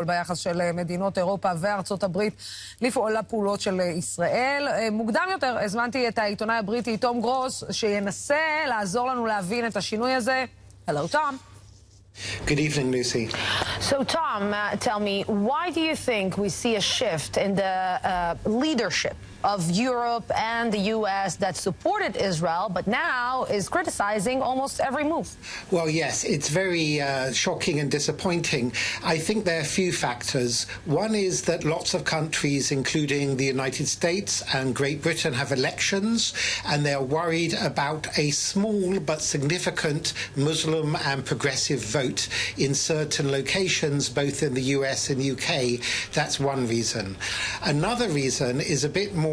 ביחס של מדינות אירופה וארצות הברית לפעולות של ישראל. מוקדם יותר הזמנתי את העיתונאי הבריטי תום גרוס שינסה לעזור לנו להבין את השינוי הזה. Hello, Tom. Good evening, Lucy. So, Tom, tell me, why do you think we see a shift in the leadership of Europe and the U.S. that supported Israel, but now is criticizing almost every move? Well, yes, it's very shocking and disappointing. I think there are a few factors. One is that lots of countries, including the United States and Great Britain, have elections, and they are worried about a small but significant Muslim and progressive vote in certain locations, both in the US and UK. That's one reason. Another reason is a bit more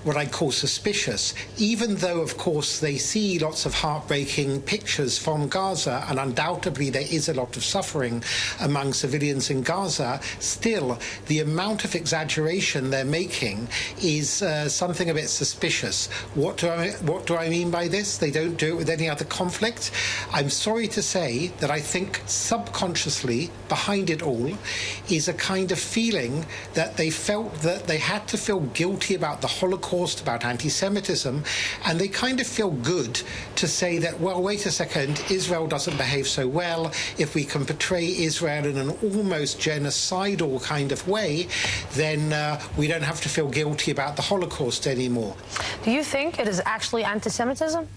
what I call suspicious, even though, of course, they see lots of heartbreaking pictures from Gaza, and undoubtedly there is a lot of suffering among civilians in Gaza. Still, the amount of exaggeration they're making is something a bit suspicious. What do I mean by this? They don't do it with any other conflict. I'm sorry to say that I think subconsciously behind it all is a kind of feeling that they felt that they had to feel guilty about the Holocaust, about anti-Semitism, and they kind of feel good to say that, well, wait a second, Israel doesn't behave so well. If we can portray Israel in an almost genocidal kind of way, then we don't have to feel guilty about the Holocaust anymore. Do you think it is actually anti-Semitism?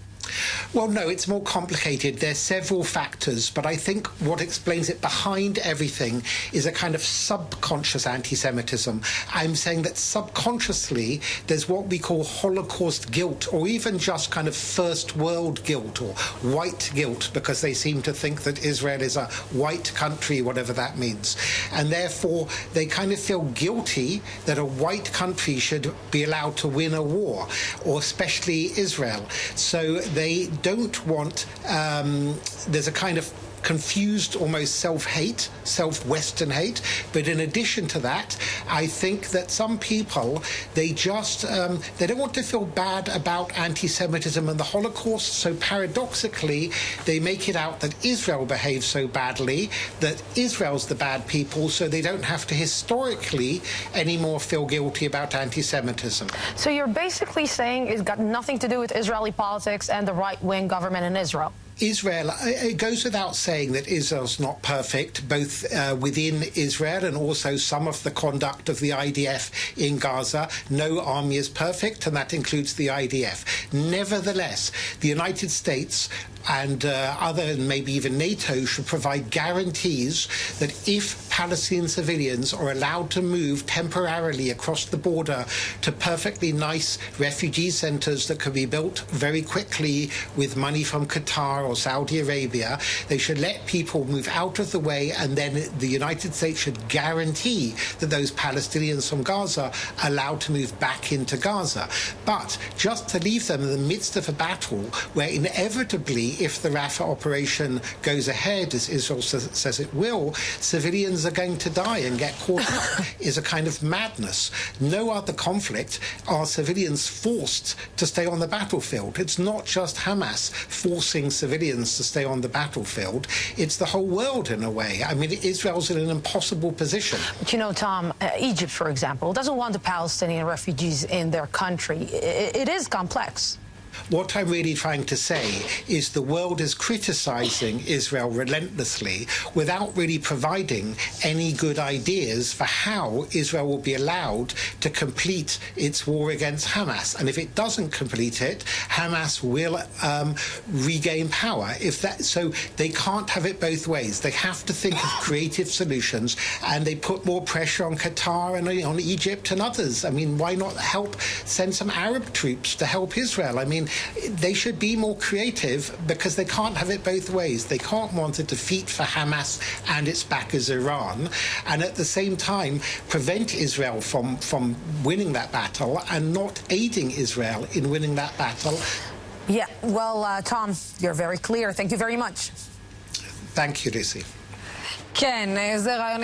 Well, no, it's more complicated. There's several factors, but I think what explains it behind everything is a kind of subconscious anti-Semitism. I'm saying that subconsciously there's what we call Holocaust guilt, or even just kind of first world guilt or white guilt, because they seem to think that Israel is a white country, whatever that means. And therefore they kind of feel guilty that a white country should be allowed to win a war, or especially Israel. So they don't want, there's a kind of confused almost self-hate, self-Western hate, but in addition to that, I think that some people, they just, they don't want to feel bad about anti-Semitism and the Holocaust, so paradoxically, they make it out that Israel behaves so badly, that Israel's the bad people, so they don't have to historically anymore feel guilty about anti-Semitism. So you're basically saying it's got nothing to do with Israeli politics and the right-wing government in Israel? Israel, it goes without saying that Israel's not perfect, both within Israel and also some of the conduct of the IDF in Gaza. No army is perfect, and that includes the IDF. Nevertheless, the United States and other, maybe even NATO, should provide guarantees that if Palestinian civilians are allowed to move temporarily across the border to perfectly nice refugee centres that could be built very quickly with money from Qatar or Saudi Arabia, they should let people move out of the way, and then the United States should guarantee that those Palestinians from Gaza are allowed to move back into Gaza. But just to leave them in the midst of a battle where inevitably, if the Rafah operation goes ahead, as Israel says it will, civilians are going to die and get caught up is a kind of madness. No other conflict are civilians forced to stay on the battlefield. It's not just Hamas forcing civilians to stay on the battlefield. It's the whole world in a way. I mean, Israel's in an impossible position. But you know, Tom, Egypt, for example, doesn't want the Palestinian refugees in their country. It is complex. What I'm really trying to say is the world is criticizing Israel relentlessly without really providing any good ideas for how Israel will be allowed to complete its war against Hamas. And if it doesn't complete it, Hamas will regain power. So they can't have it both ways. They have to think of creative solutions, and they put more pressure on Qatar and on Egypt and others. I mean, why not send some Arab troops to help Israel? I mean, they should be more creative, because they can't have it both ways. They can't want a defeat for Hamas and its backers Iran, and at the same time prevent Israel from winning that battle and not aiding Israel in winning that battle. Yeah, well, Tom, you're very clear. Thank you very much. Thank you, Lucy. כן, זה רעיון